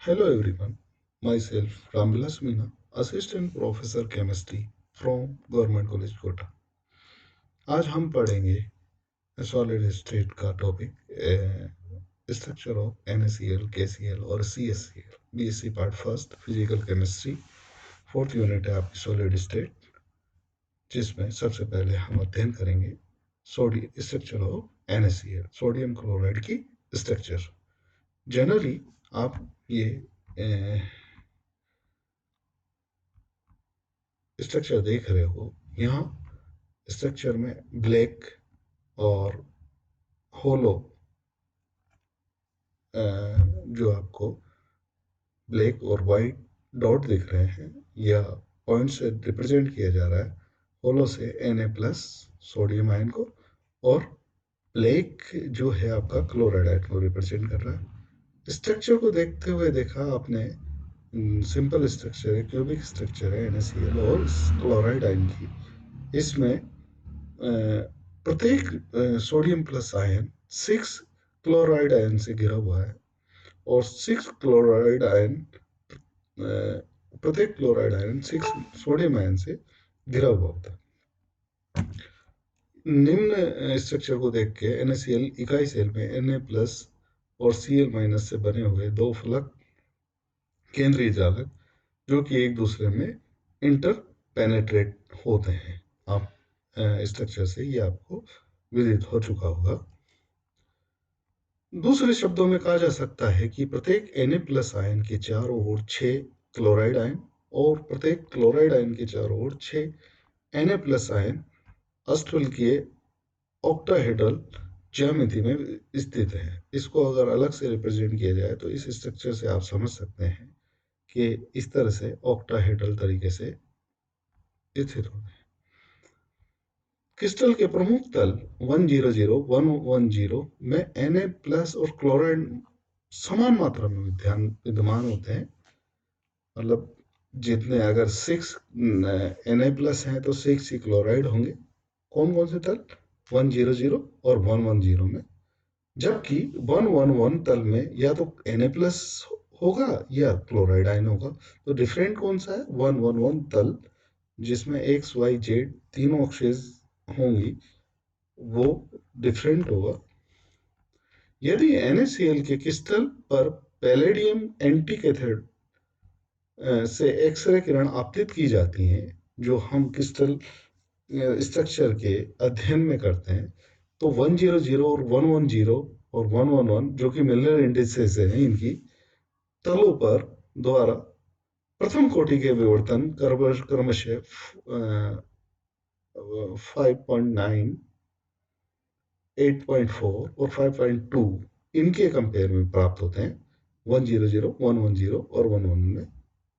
Hello everyone, myself Ramvilas Meena, Assistant Professor Chemistry from Government College Kota. आज हम पढ़ेंगे solid state का topic structure of NaCl, KCl और CSCl BSc part first physical chemistry fourth unit है आपकी solid state जिसमें सबसे पहले हम अध्ययन करेंगे sodium structure of NaCl sodium chloride की स्ट्रक्चर। जनरली आप ये स्ट्रक्चर देख रहे हो। यहाँ स्ट्रक्चर में ब्लैक और होलो जो आपको ब्लैक और वाइट डॉट दिख रहे हैं या पॉइंट से रिप्रेजेंट किया जा रहा है होलो से Na+ सोडियम आयन को, और ब्लैक जो है आपका क्लोराइड आयन को रिप्रेजेंट कर रहा है। स्ट्रक्चर को देखते हुए देखा आपने, सिंपल स्ट्रक्चर है, क्यूबिक स्ट्रक्चर है NaCl और क्लोराइड आयन की। इसमें प्रत्येक sodium plus ion 6 chloride ion से घिरा हुआ है और 6 क्लोराइड आयन प्रत्येक क्लोराइड आयन 6 सोडियम आयन से घिरा हुआ होता है। निम्न स्ट्रक्चर को देख के NaCl इकाई सेल में Na+ और Cl- से बने हुए दो फलक केंद्रीय जालक जो कि एक दूसरे में इंटर पेनेट्रेट होते हैं। आप स्ट्रक्चर से ये आपको विदित हो चुका होगा। दूसरे शब्दों में कहा जा सकता है कि प्रत्येक Na+ आयन के चारों ओर 6 क्लोराइड आयन और प्रत्येक क्लोराइड आयन के चारों ओर 6 Na+ आयन अष्टफलकीय ऑक्टाहेड्रल ज्यामिति में स्थित है। इसको अगर अलग से रिप्रेजेंट किया जाए तो इस स्ट्रक्चर से आप समझ सकते हैं कि इस तरह से ऑक्टाहेड्रल तरीके से स्थित होते हैं। क्रिस्टल के प्रमुख तल 100, 110 में Na+ और क्लोराइड समान मात्रा में विद्यमान होते हैं। मतलब जितने अगर 6 Na+ हैं तो 6 ही क्लोराइड होंगे। कौन कौन से तल? 100 और 110 में। जबकि 111 तल में या तो Na+ होगा या क्लोराइड आयन होगा। तो डिफरेंट कौन सा है? 111 तल जिसमें XYZ तीनों अक्षेज होंगी, वो डिफरेंट होगा। यदि NaCl के क्रिस्टल पर पैलेडियम एंटी कैथोड से एक्सरे किरण आपतित की जाती हैं, जो हम क्रिस्टल स्ट्रक्चर के अध्ययन में करते हैं, तो 100 और 110 और 111 जो कि मिलर इंडिसेस हैं, इनकी तलों पर द्वारा प्रथम कोटि के विवर्तन क्रमशः 5.9, 8.4 और 5.2 इनके कंपेयर में प्राप्त होते हैं। 100, 110 और 111 में,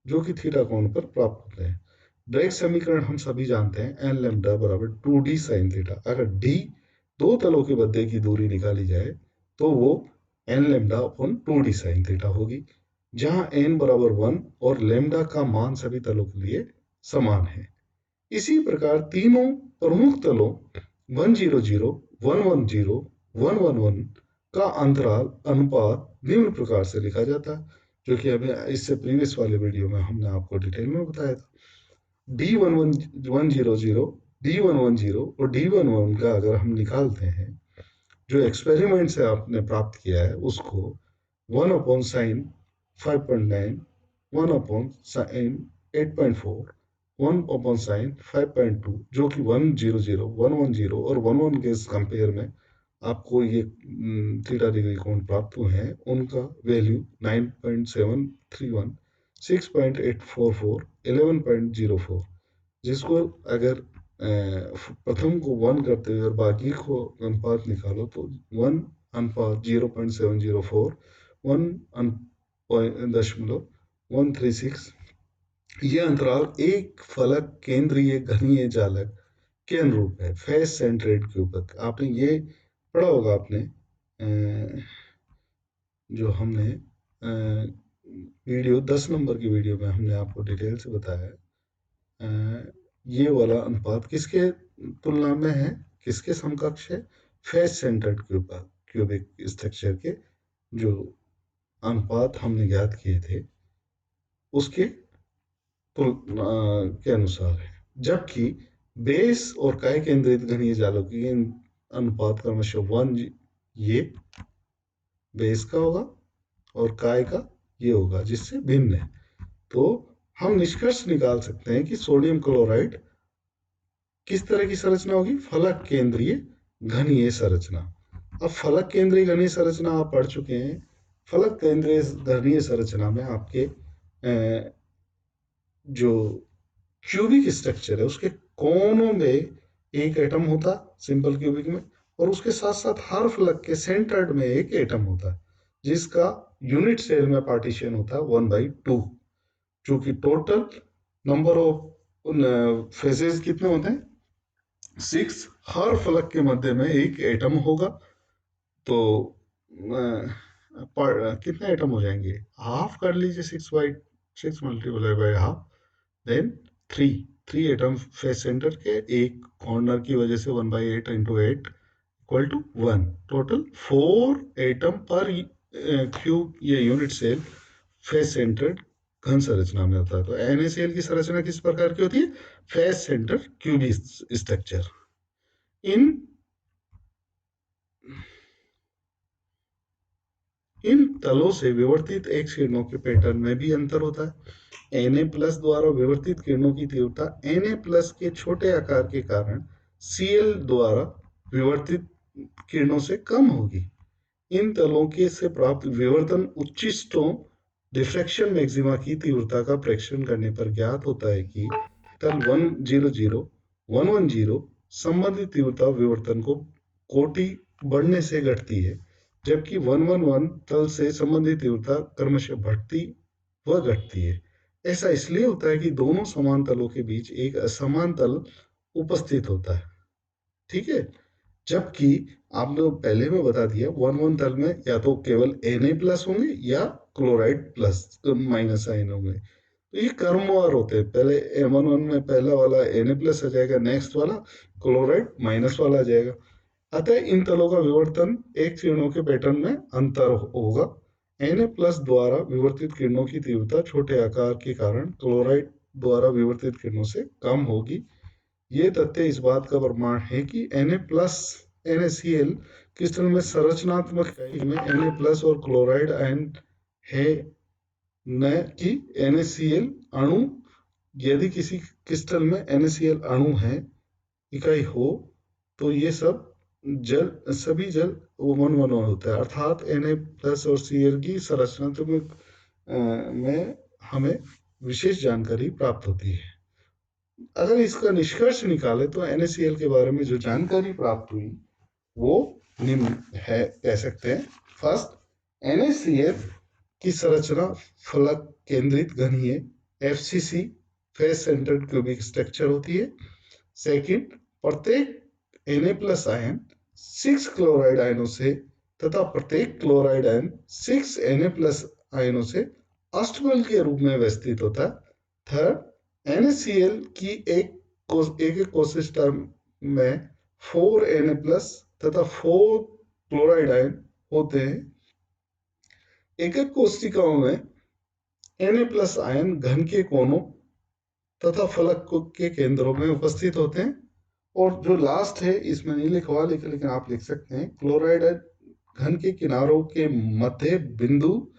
जो कि थीटा कोण पर प्राप्त होते हैं। ड्रेक समीकरण हम सभी जानते हैं, एन लैम्डा बराबर 2d साइन थीटा। अगर d दो तलों के मध्य की दूरी निकाली जाए तो वो n lambda upon 2d sine theta होगी, जहां n बराबर 1 और लैम्डा का मान सभी तलों के लिए समान है। इसी प्रकार तीनों प्रमुख तलों 100, 110, 111 का अंतराल अनुपात निम्न प्रकार से लिखा जाता है, जो कि अभी इससे प्रीवियस वाले वीडियो में हमने आपको डिटेल में बताया था। D110, D110 और D11 का अगर हम निकालते हैं, जो एक्सपेरिमेंट से आपने प्राप्त किया है, उसको 1/sin 5.9, 1/sin 8.4, 1/sin 5.2, जो कि 100, 110 और 111 के कंपेयर में आपको ये थीटा डिग्री कोण प्राप्त हुए हैं, उनका वैल्यू 9.731, 6.844, 11.04, जिसको अगर प्रथम को 1 करते हुए और बाकी को अनुपात निकालो तो 1:0.704, 1.136, ये अंतराल एक फलक केंद्रीय घनीय जालक के अनुरूप है, फेस सेंट्रेड क्यूबक। आपने ये पढ़ा होगा, आपने जो हमने वीडियो 10 नंबर की वीडियो में हमने आपको डिटेल से बताया है। ये वाला अनुपात किसके तुलना में है, किसके समकक्ष है? फेस सेंटर्ड क्यूबिक स्ट्रक्चर के जो अनुपात हमने ज्ञात किए थे उसके के अनुसार है, जबकि बेस और काय केंद्रित घनीय जालों की अनुपात क्रमशः 1 ये बेस का होगा और काय का ये होगा, जिससे भिन्न है। तो हम निष्कर्ष निकाल सकते हैं कि सोडियम क्लोराइड किस तरह की संरचना होगी, फलक केंद्रीय घनीय संरचना। अब फलक केंद्रीय घनीय संरचना आप पढ़ चुके हैं। फलक केंद्रीय घनीय संरचना में आपके जो क्यूबिक स्ट्रक्चर है उसके कोनों में एक एटम होता सिंपल क्यूबिक में, और उसके साथ साथ हर फलक के सेंटर्ड में एक एटम होता जिसका यूनिट सेल में पार्टीशन होता है 1/2, जो कि टोटल नंबर ऑफ फेजेस कितने होते हैं, 6। हर फलक के मध्य में एक एटम होगा। तो कितने एटम हो जाएंगे, हाफ कर लीजिए, 6 multiply by half, then 3 atom face center के, एक कॉर्नर की वजह से 1/8 into 8 equal to 1, total 4 atom पर क्यूब ये यूनिट सेल फेस सेंटर्ड घन संरचना में होता है। तो NaCl की संरचना किस प्रकार की होती है, फेस सेंटर क्यूबिक स्ट्रक्चर। इन तलों से विवर्तित एक्स किरणों के पैटर्न में भी अंतर होता है। Na+ द्वारा विवर्तित किरणों की तीव्रता Na+ के छोटे आकार के कारण Cl द्वारा विवर्तित किरणों से कम होगी। इन तलों के से प्राप्त विवर्तन उच्चिष्टों डिफ्रैक्शन मैक्सिमा की तीव्रता का प्रेक्षण करने पर ज्ञात होता है कि तल 100 110 संबंधित तीव्रता विवर्तन को कोटि बढ़ने से घटती है, जबकि 111 तल से संबंधित तीव्रता क्रमशः बढ़ती व घटती है। ऐसा इसलिए होता है कि दोनों समान तलों के बीच एक असमान तल उपस्थित होता है, ठीक है। जबकि आपने पहले में बता दिया 1 तल में या तो केवल Na+ होंगे या क्लोराइड प्लस माइनस आयन होंगे। तो ये क्रमवार होते हैं, पहले M11 में पहला वाला Na+ आ जाएगा, नेक्स्ट वाला क्लोराइड माइनस वाला आ जाएगा। अतः इन तलों का विवर्तन एक किरणों के पैटर्न में अंतर होगा। Na+ द्वारा विवर्तित किरणों की तीव्रता छोटे आकार के कारण क्लोराइड द्वारा विवर्तित किरणों से कम होगी। ये तथ्य इस बात का प्रमाण है कि NaCl क्रिस्टल में संरचनात्मक इकाई में Na+ और क्लोराइड आयन है, न कि NaCl अणु। यदि किसी क्रिस्टल में NaCl अणु है, इकाई हो, तो ये सभी जल 1 होता है, अर्थात Na+ और Cl की संरचनात्मक में हमें विशेष जानकारी प्राप्त होती है। अगर इसका निष्कर्ष निकाले तो NaCl के बारे में जो जानकारी प्राप्त हुई वो निम्न है, कह सकते हैं। फर्स्ट, NaCl की संरचना फलक केंद्रित घनीय FCC face centred cubic structure होती है। सेकंड, प्रत्येक Na+ आयन 6 क्लोराइड आयनों से तथा प्रत्येक क्लोराइड आयन 6 Na+ आयनों से अष्टबल के रूप में व्यवस्थित होता है। थर्ड, NaCl की एक कोशिका में 4 Na+ तथा 4 क्लोराइड आयन होते हैं। एक कोशिकाओं में Na+ आयन घन के कोनों तथा फलक के केंद्रों में उपस्थित होते हैं। और जो लास्ट है, इसमें नहीं लिखवा, लेकिन आप लिख सकते हैं, क्लोराइड घन के किनारों के मध्य बिंदु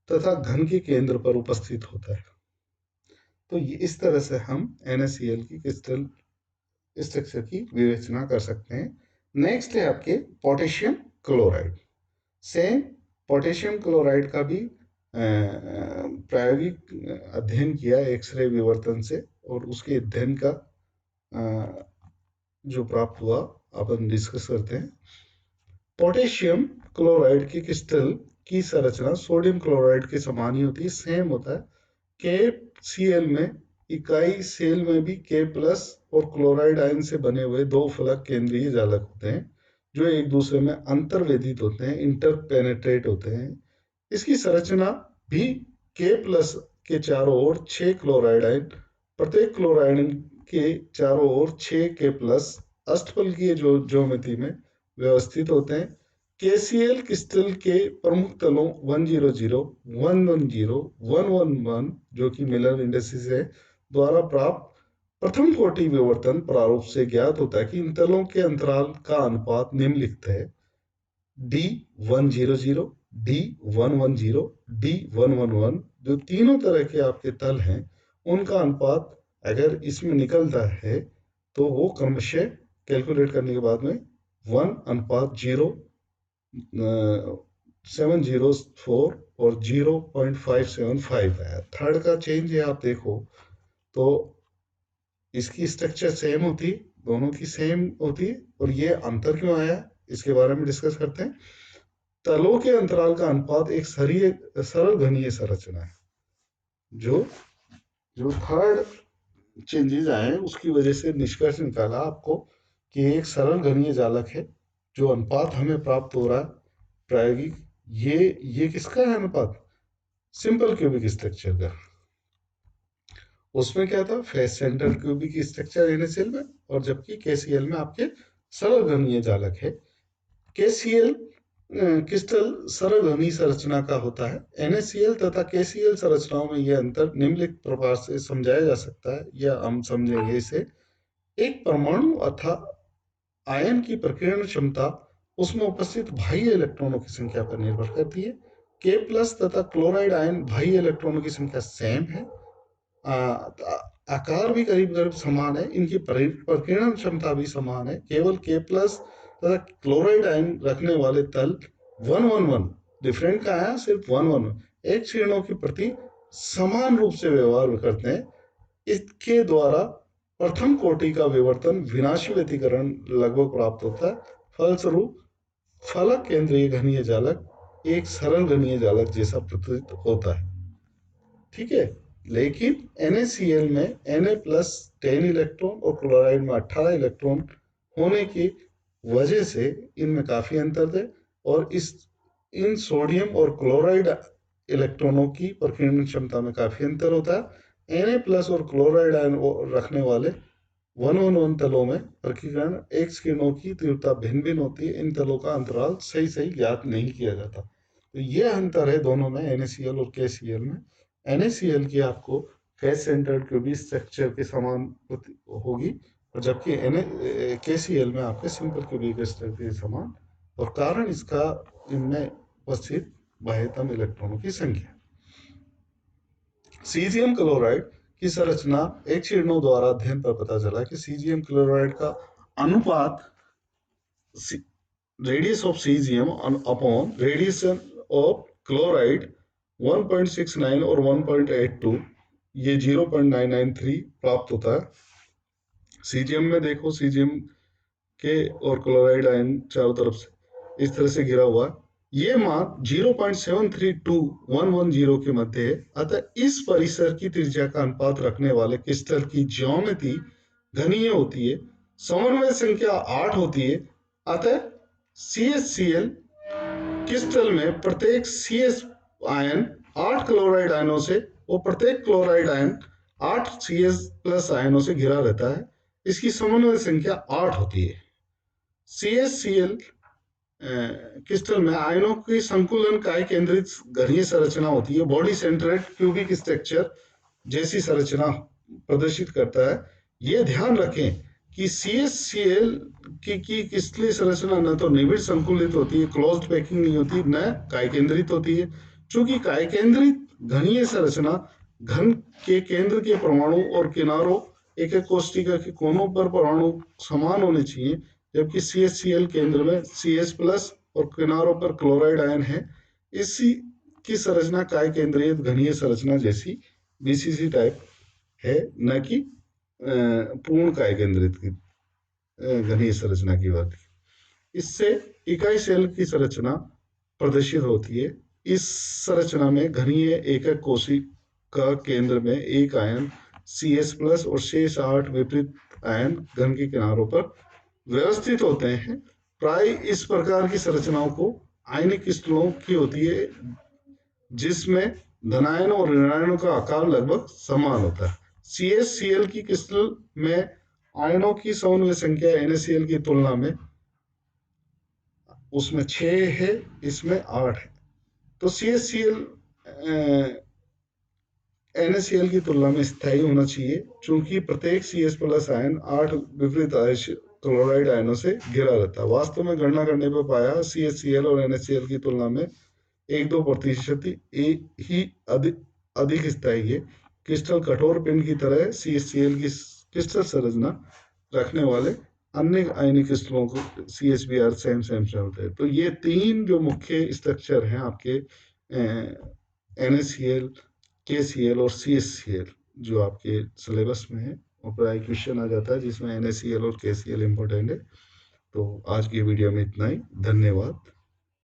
तथा घन के केंद्र पर उपस्थित होता है। तो इस तरह से हम NaCl की क्रिस्टल स्ट्रक्चर की विवेचना कर सकते हैं। नेक्स्ट है आपके potassium chloride. Same potassium chloride का भी प्रायोगिक अध्ययन किया एक्सरे विवर्तन से, और उसके अध्ययन का जो प्राप्त हुआ अपन डिस्कस करते हैं। पोटेशियम क्लोराइड की क्रिस्टल की संरचना सोडियम क्लोराइड के समान ही होती है, सेम होता है। KCl में इकाई सेल में भी K+ और क्लोराइड आयन से बने हुए 2 फलक केंद्रीय जालक होते हैं, जो एक दूसरे में अंतर्वेदित होते हैं, इंटरपेनेट्रेट होते हैं। इसकी संरचना भी K+ के चारों ओर 6 क्लोराइड आयन, प्रत्येक क्लोराइड के चारों ओर 6 K+ अष्टफलकीय ज्योमेट्री में व्यवस्थित होते हैं। KCl क्रिस्टल के प्रमुख तलों 100, 110, 111 जो कि मिलर इंडिसेस है द्वारा प्राप्त प्रथम कोटि विवर्तन प्रारूप से ज्ञात होता है कि इन तलों के अंतराल का अनुपात निम्नलिखित है: D100, D110, D111। जो तीनों तरह के आपके तल हैं उनका अनुपात अगर इसमें निकलता है तो वो क्रमशः कैलकुलेट करने के बाद में 1:0, 704 और 0.575 है। थर्ड का चेंज है, आप देखो तो इसकी स्ट्रक्चर सेम होती है, दोनों की सेम होती है, और ये अंतर क्यों आया इसके बारे में डिस्कस करते हैं। तलों के अंतराल का अनुपात एक सरल घनीय संरचना है। जो जो थर्ड चेंजेस आए उसकी वजह से निष्कर्ष निकाला आपको कि एक सरल घनीय जालक है। जो अनुपात हमें प्राप्त हो रहा है प्रायोगिक, ये किसका है अनुपात? सिंपल क्यूबिक स्ट्रक्चर का। उसमें क्या था? Face centre cubic structure NaCl में, और जबकि KCl में आपके सरल घनीय जालक है। KCl क्रिस्टल सरल घनीय संरचना का होता है। NaCl तथा KCl संरचनाओं में यह अंतर निम्नलिखित प्रकार से समझाया जा सकता है, या हम समझेंगे इसे। एक परमाणु अथवा आयन की प्रकीर्णन क्षमता उसमें उपस्थित बाह्य इलेक्ट्रॉनों की संख्या पर निर्भर करती है। K+ तथा क्लोराइड आयन बाह्य इलेक्ट्रॉनों की संख्या सेम है, आकार भी करीब करीब समान है, इनकी प्रकीर्णन क्षमता भी समान है। केवल K+ तथा क्लोराइड आयन रखने वाले तल 111 डिफरेंट का है, सिर्फ 111 एक क्षीणों के प्रति समान रूप से व्यवहार करते हैं। इसके द्वारा प्रथम कोटि का विवर्तन विनाशी व्यतिकरण लगभग प्राप्त होता है। फलस्वरूप फलक केंद्रीय घनीय जालक एक सरल घनीय जालक जैसा प्रतीत होता है। ठीक है, लेकिन NaCl में Na+ 10 इलेक्ट्रॉन और क्लोराइड में 18 इलेक्ट्रॉन होने की वजह से इनमें काफी अंतर है, और इन सोडियम और क्लोराइड इलेक्ट्रॉनों की प्रकीर्णन क्षमता में काफी अंतर होता है। Na+ और क्लोराइड आयन रखने वाले 111 तलों में प्रकीर्णन एक्स किरणों की तीव्रता भिन्न भिन्न होती है। इन तलों का अंतराल सही ज्ञात नहीं किया जाता। तो ये अंतर है दोनों में, NaCl और KCl में। NaCl की आपको फेस सेंटर्ड क्यूबिक स्ट्रक्चर के समान होगी, और जबकि KCl में आपके सिंपल क्यूबिक स्ट्रक्चर के समान, और कारण इसका इनमें उपस्थित बाह्यतम इलेक्ट्रॉनों की संख्या। सीजियम क्लोराइड की संरचना एक किरणों द्वारा अध्ययन पर पता चला कि सीजियम क्लोराइड का अनुपात radius of caesium upon radius of chloride 1.69 और 1.82, ये 0.993 प्राप्त होता है। सीजियम में देखो, सीजियम के और क्लोराइड आयन चारों तरफ से इस तरह से घिरा हुआ है। ये मान 0.732110 के मध्य है। अतः इस परिसर की त्रिज्या का अनुपात रखने वाले क्रिस्टल की ज्योमेट्री घनीय होती है। समन्वय संख्या 8 होती है। अतः CaCl क्रिस्टल में प्रत्येक CS आयन 8 क्लोराइड आयनों से और प्रत्येक क्लोराइड आयन 8 CS+ आयनों से घिरा रहता है। इसकी समन्वय संख्या 8 होती है। CaCl क्रिस्टल में आयनों की संकुलन काय केंद्रित घनीय संरचना होती है। बॉडी सेंटर्ड क्यूबिक स्ट्रक्चर जैसी संरचना प्रदर्शित करता है। यह ध्यान रखें कि CaCl की क्रिस्टलीय संरचना न तो निबिड़ संकुलित होती है, क्लोज्ड पैकिंग नहीं होती, न काय केंद्रित होती है। चूंकि काय केंद्रित घनीय संरचना घन के केंद्र के परमाणु और किनारों एक एक कोष्ठिका के कोनों पर परमाणु समान होने चाहिए, जबकि CaCl केंद्र में CS+ और किनारों पर क्लोराइड आयन है। इसी की संरचना काय केंद्रित घनीय संरचना जैसी BCC टाइप है, न कि पूर्ण काय केंद्रित की घनीय संरचना की बात। इससे इकाई सेल की संरचना प्रदर्शित होती है। इस संरचना में घनीय एकक कोशिका केंद्र में एक आयन CS+ और शेष 8 विपरीत आयन घन के किनारों पर व्यवस्थित होते हैं। प्राय इस प्रकार की संरचनाओं को आयनिक क्रिस्टलों की होती है, जिसमें धनायनों और ऋणायनों का आकार लगभग समान होता है। CaCl की क्रिस्टल में आयनों की समन्वय संख्या NaCl की तुलना में उसमें 6 है, इसमें 8 है। तो CaCl NaCl की तुलना में स्थायी होना चाहिए, चूंकि प्रत्येक CS प्लस आयन 8 विपरीत आयश क्लोराइड आयनों से घिरा रहता है। वास्तव में गणना करने पर पाया CaCl और NaCl की तुलना में 1-2% ही अधिक स्थायी है। क्रिस्टल कठोर पिंड की तरह CaCl की क्रिस्टल संरचना रखने वाले अन्य आयनिक क्रिस्टलों को CHBr सेम सेम से होते हैं। तो ये 3 जो मुख्य स्ट्रक्चर हैं आपके NaCl, KCl और CaCl जो आपके सिलेबस में है, और प्राय क्वेश्चन आ जाता है जिसमें NaCl और KCl इंपॉर्टेंट है। तो आज की वीडियो में इतना ही। धन्यवाद।